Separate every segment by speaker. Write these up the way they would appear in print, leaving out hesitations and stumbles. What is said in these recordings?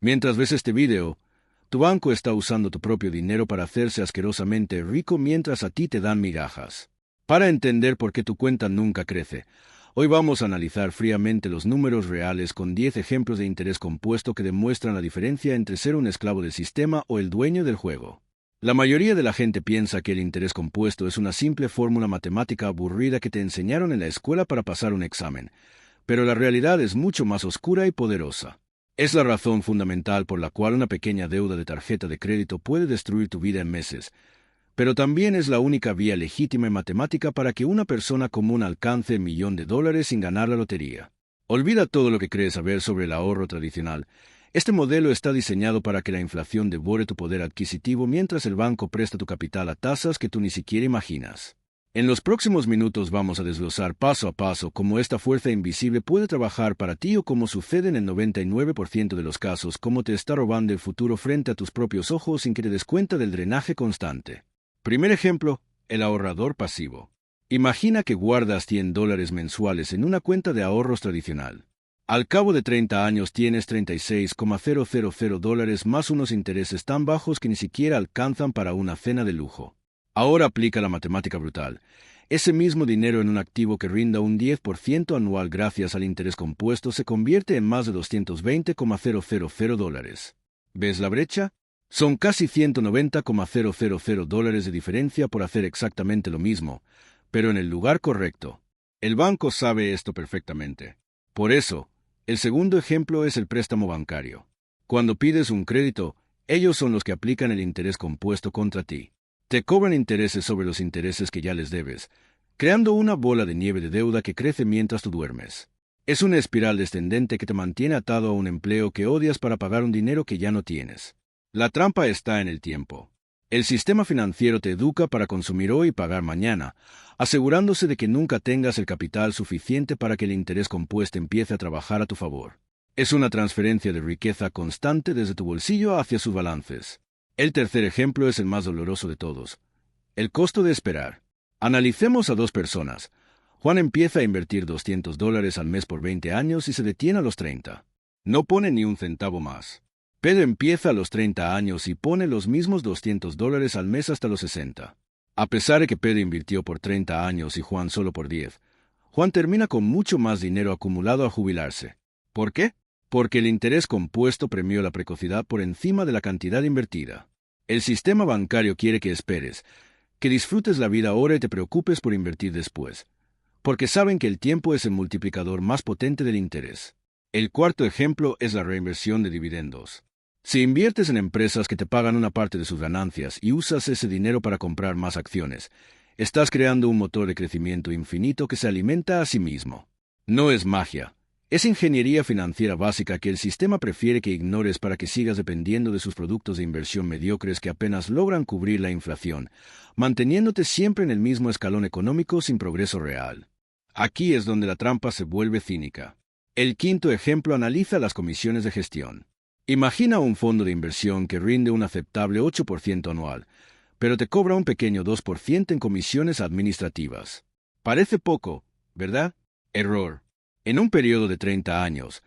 Speaker 1: Mientras ves este video, tu banco está usando tu propio dinero para hacerse asquerosamente rico mientras a ti te dan migajas. Para entender por qué tu cuenta nunca crece, hoy vamos a analizar fríamente los números reales con 10 ejemplos de interés compuesto que demuestran la diferencia entre ser un esclavo del sistema o el dueño del juego. La mayoría de la gente piensa que el interés compuesto es una simple fórmula matemática aburrida que te enseñaron en la escuela para pasar un examen, pero la realidad es mucho más oscura y poderosa. Es la razón fundamental por la cual una pequeña deuda de tarjeta de crédito puede destruir tu vida en meses, pero también es la única vía legítima y matemática para que una persona común alcance $1.000.000 sin ganar la lotería. Olvida todo lo que crees saber sobre el ahorro tradicional. Este modelo está diseñado para que la inflación devore tu poder adquisitivo mientras el banco presta tu capital a tasas que tú ni siquiera imaginas. En los próximos minutos vamos a desglosar paso a paso cómo esta fuerza invisible puede trabajar para ti o cómo sucede en el 99% de los casos, cómo te está robando el futuro frente a tus propios ojos sin que te des cuenta del drenaje constante. Primer ejemplo, el ahorrador pasivo. Imagina que guardas $100 mensuales en una cuenta de ahorros tradicional. Al cabo de 30 años tienes $36,000 más unos intereses tan bajos que ni siquiera alcanzan para una cena de lujo. Ahora aplica la matemática brutal. Ese mismo dinero en un activo que rinda un 10% anual gracias al interés compuesto se convierte en más de $220,000. ¿Ves la brecha? Son casi $190,000 de diferencia por hacer exactamente lo mismo, pero en el lugar correcto. El banco sabe esto perfectamente. Por eso, el segundo ejemplo es el préstamo bancario. Cuando pides un crédito, ellos son los que aplican el interés compuesto contra ti. Te cobran intereses sobre los intereses que ya les debes, creando una bola de nieve de deuda que crece mientras tú duermes. Es una espiral descendente que te mantiene atado a un empleo que odias para pagar un dinero que ya no tienes. La trampa está en el tiempo. El sistema financiero te educa para consumir hoy y pagar mañana, asegurándose de que nunca tengas el capital suficiente para que el interés compuesto empiece a trabajar a tu favor. Es una transferencia de riqueza constante desde tu bolsillo hacia sus balances. El tercer ejemplo es el más doloroso de todos. El costo de esperar. Analicemos a dos personas. Juan empieza a invertir $200 al mes por 20 años y se detiene a los 30. No pone ni un centavo más. Pedro empieza a los 30 años y pone los mismos $200 al mes hasta los 60. A pesar de que Pedro invirtió por 30 años y Juan solo por 10, Juan termina con mucho más dinero acumulado al jubilarse. ¿Por qué? Porque el interés compuesto premió la precocidad por encima de la cantidad invertida. El sistema bancario quiere que esperes, que disfrutes la vida ahora y te preocupes por invertir después, porque saben que el tiempo es el multiplicador más potente del interés. El cuarto ejemplo es la reinversión de dividendos. Si inviertes en empresas que te pagan una parte de sus ganancias y usas ese dinero para comprar más acciones, estás creando un motor de crecimiento infinito que se alimenta a sí mismo. No es magia. Es ingeniería financiera básica que el sistema prefiere que ignores para que sigas dependiendo de sus productos de inversión mediocres que apenas logran cubrir la inflación, manteniéndote siempre en el mismo escalón económico sin progreso real. Aquí es donde la trampa se vuelve cínica. El quinto ejemplo analiza las comisiones de gestión. Imagina un fondo de inversión que rinde un aceptable 8% anual, pero te cobra un pequeño 2% en comisiones administrativas. Parece poco, ¿verdad? Error. En un periodo de 30 años,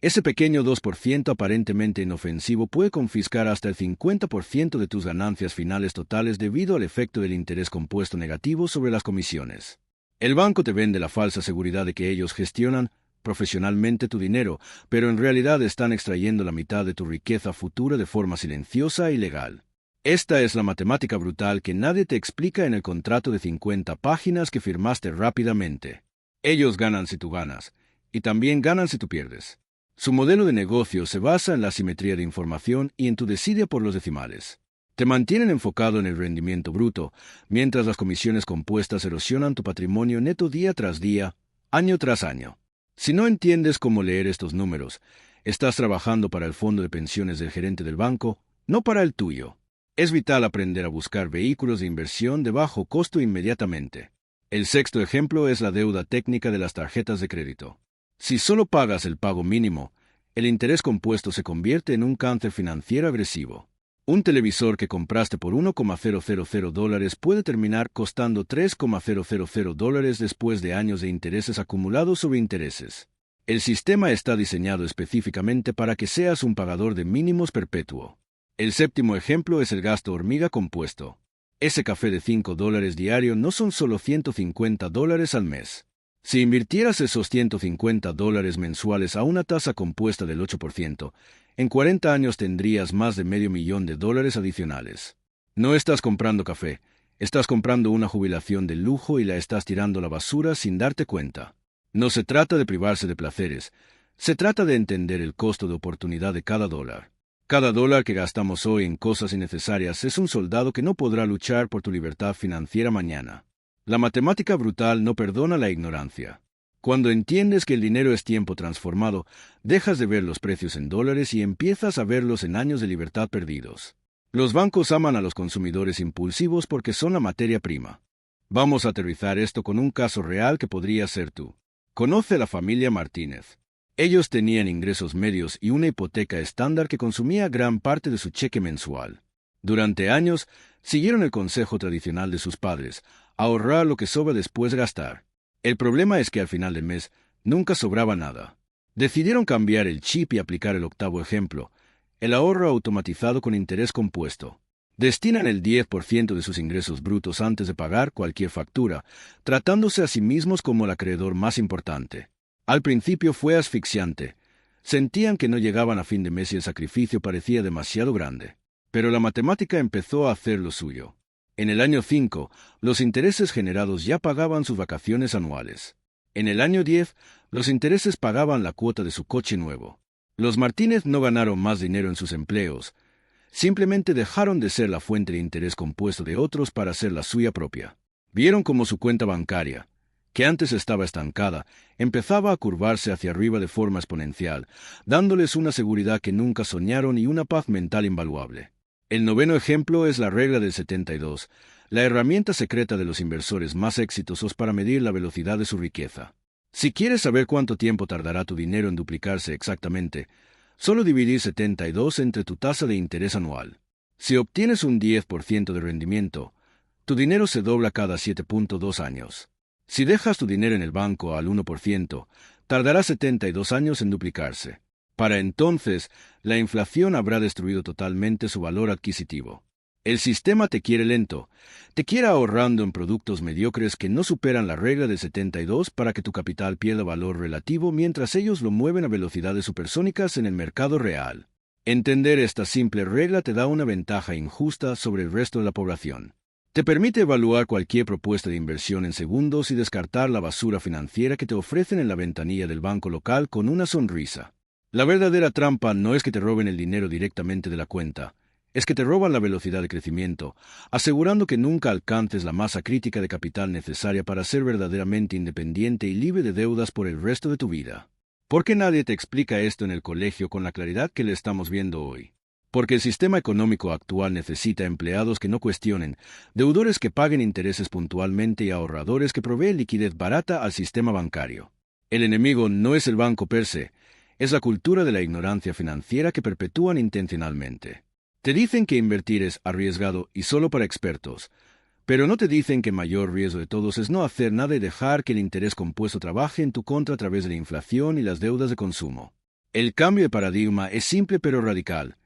Speaker 1: ese pequeño 2% aparentemente inofensivo puede confiscar hasta el 50% de tus ganancias finales totales debido al efecto del interés compuesto negativo sobre las comisiones. El banco te vende la falsa seguridad de que ellos gestionan profesionalmente tu dinero, pero en realidad están extrayendo la mitad de tu riqueza futura de forma silenciosa y legal. Esta es la matemática brutal que nadie te explica en el contrato de 50 páginas que firmaste rápidamente. Ellos ganan si tú ganas, y también ganan si tú pierdes. Su modelo de negocio se basa en la asimetría de información y en tu desidia por los decimales. Te mantienen enfocado en el rendimiento bruto, mientras las comisiones compuestas erosionan tu patrimonio neto día tras día, año tras año. Si no entiendes cómo leer estos números, estás trabajando para el fondo de pensiones del gerente del banco, no para el tuyo. Es vital aprender a buscar vehículos de inversión de bajo costo inmediatamente. El sexto ejemplo es la deuda técnica de las tarjetas de crédito. Si solo pagas el pago mínimo, el interés compuesto se convierte en un cáncer financiero agresivo. Un televisor que compraste por $1,000 puede terminar costando $3,000 después de años de intereses acumulados sobre intereses. El sistema está diseñado específicamente para que seas un pagador de mínimos perpetuo. El séptimo ejemplo es el gasto hormiga compuesto. Ese café de $5 diario no son solo $150 al mes. Si invirtieras esos $150 mensuales a una tasa compuesta del 8%, en 40 años tendrías más de $500,000 adicionales. No estás comprando café, estás comprando una jubilación de lujo y la estás tirando a la basura sin darte cuenta. No se trata de privarse de placeres, se trata de entender el costo de oportunidad de cada dólar. Cada dólar que gastamos hoy en cosas innecesarias es un soldado que no podrá luchar por tu libertad financiera mañana. La matemática brutal no perdona la ignorancia. Cuando entiendes que el dinero es tiempo transformado, dejas de ver los precios en dólares y empiezas a verlos en años de libertad perdidos. Los bancos aman a los consumidores impulsivos porque son la materia prima. Vamos a aterrizar esto con un caso real que podría ser tú. Conoce a la familia Martínez. Ellos tenían ingresos medios y una hipoteca estándar que consumía gran parte de su cheque mensual. Durante años, siguieron el consejo tradicional de sus padres: ahorrar lo que sobra después gastar. El problema es que al final del mes nunca sobraba nada. Decidieron cambiar el chip y aplicar el octavo ejemplo, el ahorro automatizado con interés compuesto. Destinan el 10% de sus ingresos brutos antes de pagar cualquier factura, tratándose a sí mismos como el acreedor más importante. Al principio fue asfixiante. Sentían que no llegaban a fin de mes y el sacrificio parecía demasiado grande. Pero la matemática empezó a hacer lo suyo. En el año 5, los intereses generados ya pagaban sus vacaciones anuales. En el año 10, los intereses pagaban la cuota de su coche nuevo. Los Martínez no ganaron más dinero en sus empleos. Simplemente dejaron de ser la fuente de interés compuesto de otros para ser la suya propia. Vieron como su cuenta bancaria, que antes estaba estancada, empezaba a curvarse hacia arriba de forma exponencial, dándoles una seguridad que nunca soñaron y una paz mental invaluable. El noveno ejemplo es la regla del 72, la herramienta secreta de los inversores más exitosos para medir la velocidad de su riqueza. Si quieres saber cuánto tiempo tardará tu dinero en duplicarse exactamente, solo dividir 72 entre tu tasa de interés anual. Si obtienes un 10% de rendimiento, tu dinero se dobla cada 7.2 años. Si dejas tu dinero en el banco al 1%, tardará 72 años en duplicarse. Para entonces, la inflación habrá destruido totalmente su valor adquisitivo. El sistema te quiere lento, te quiere ahorrando en productos mediocres que no superan la regla del 72 para que tu capital pierda valor relativo mientras ellos lo mueven a velocidades supersónicas en el mercado real. Entender esta simple regla te da una ventaja injusta sobre el resto de la población. Te permite evaluar cualquier propuesta de inversión en segundos y descartar la basura financiera que te ofrecen en la ventanilla del banco local con una sonrisa. La verdadera trampa no es que te roben el dinero directamente de la cuenta, es que te roban la velocidad de crecimiento, asegurando que nunca alcances la masa crítica de capital necesaria para ser verdaderamente independiente y libre de deudas por el resto de tu vida. ¿Por qué nadie te explica esto en el colegio con la claridad que le estamos viendo hoy? Porque el sistema económico actual necesita empleados que no cuestionen, deudores que paguen intereses puntualmente y ahorradores que proveen liquidez barata al sistema bancario. El enemigo no es el banco per se, es la cultura de la ignorancia financiera que perpetúan intencionalmente. Te dicen que invertir es arriesgado y solo para expertos, pero no te dicen que el mayor riesgo de todos es no hacer nada y dejar que el interés compuesto trabaje en tu contra a través de la inflación y las deudas de consumo. El cambio de paradigma es simple pero radical.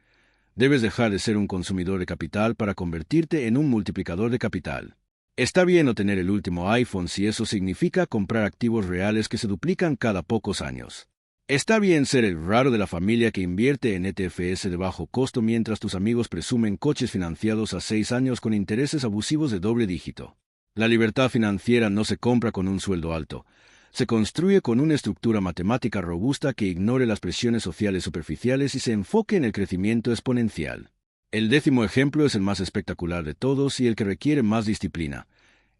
Speaker 1: Debes dejar de ser un consumidor de capital para convertirte en un multiplicador de capital. Está bien no tener el último iPhone si eso significa comprar activos reales que se duplican cada pocos años. Está bien ser el raro de la familia que invierte en ETFs de bajo costo mientras tus amigos presumen coches financiados a 6 años con intereses abusivos de doble dígito. La libertad financiera no se compra con un sueldo alto. Se construye con una estructura matemática robusta que ignore las presiones sociales superficiales y se enfoque en el crecimiento exponencial. El 10º ejemplo es el más espectacular de todos y el que requiere más disciplina: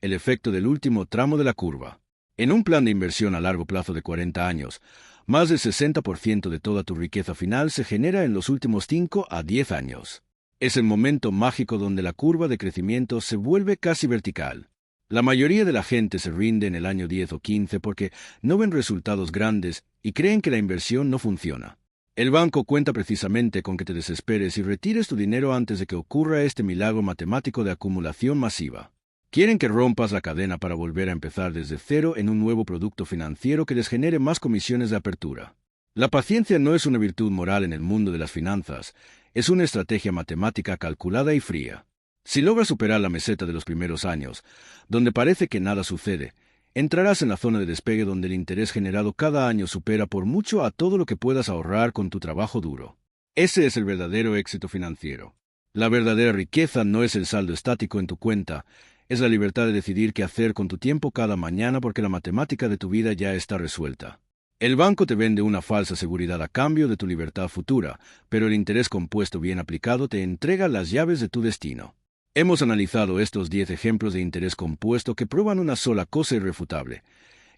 Speaker 1: el efecto del último tramo de la curva. En un plan de inversión a largo plazo de 40 años, más del 60% de toda tu riqueza final se genera en los últimos 5 a 10 años. Es el momento mágico donde la curva de crecimiento se vuelve casi vertical. La mayoría de la gente se rinde en el año 10 o 15 porque no ven resultados grandes y creen que la inversión no funciona. El banco cuenta precisamente con que te desesperes y retires tu dinero antes de que ocurra este milagro matemático de acumulación masiva. Quieren que rompas la cadena para volver a empezar desde cero en un nuevo producto financiero que les genere más comisiones de apertura. La paciencia no es una virtud moral en el mundo de las finanzas, es una estrategia matemática calculada y fría. Si logras superar la meseta de los primeros años, donde parece que nada sucede, entrarás en la zona de despegue donde el interés generado cada año supera por mucho a todo lo que puedas ahorrar con tu trabajo duro. Ese es el verdadero éxito financiero. La verdadera riqueza no es el saldo estático en tu cuenta, es la libertad de decidir qué hacer con tu tiempo cada mañana porque la matemática de tu vida ya está resuelta. El banco te vende una falsa seguridad a cambio de tu libertad futura, pero el interés compuesto bien aplicado te entrega las llaves de tu destino. Hemos analizado estos 10 ejemplos de interés compuesto que prueban una sola cosa irrefutable.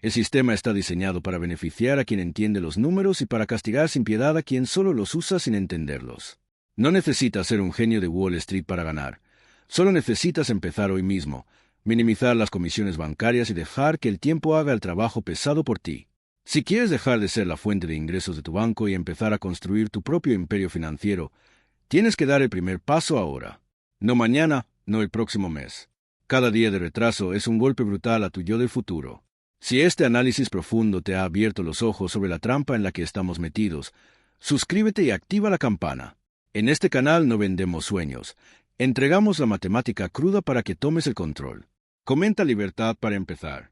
Speaker 1: El sistema está diseñado para beneficiar a quien entiende los números y para castigar sin piedad a quien solo los usa sin entenderlos. No necesitas ser un genio de Wall Street para ganar. Solo necesitas empezar hoy mismo, minimizar las comisiones bancarias y dejar que el tiempo haga el trabajo pesado por ti. Si quieres dejar de ser la fuente de ingresos de tu banco y empezar a construir tu propio imperio financiero, tienes que dar el primer paso ahora. No mañana, no el próximo mes. Cada día de retraso es un golpe brutal a tu yo del futuro. Si este análisis profundo te ha abierto los ojos sobre la trampa en la que estamos metidos, suscríbete y activa la campana. En este canal no vendemos sueños. Entregamos la matemática cruda para que tomes el control. Comenta libertad para empezar.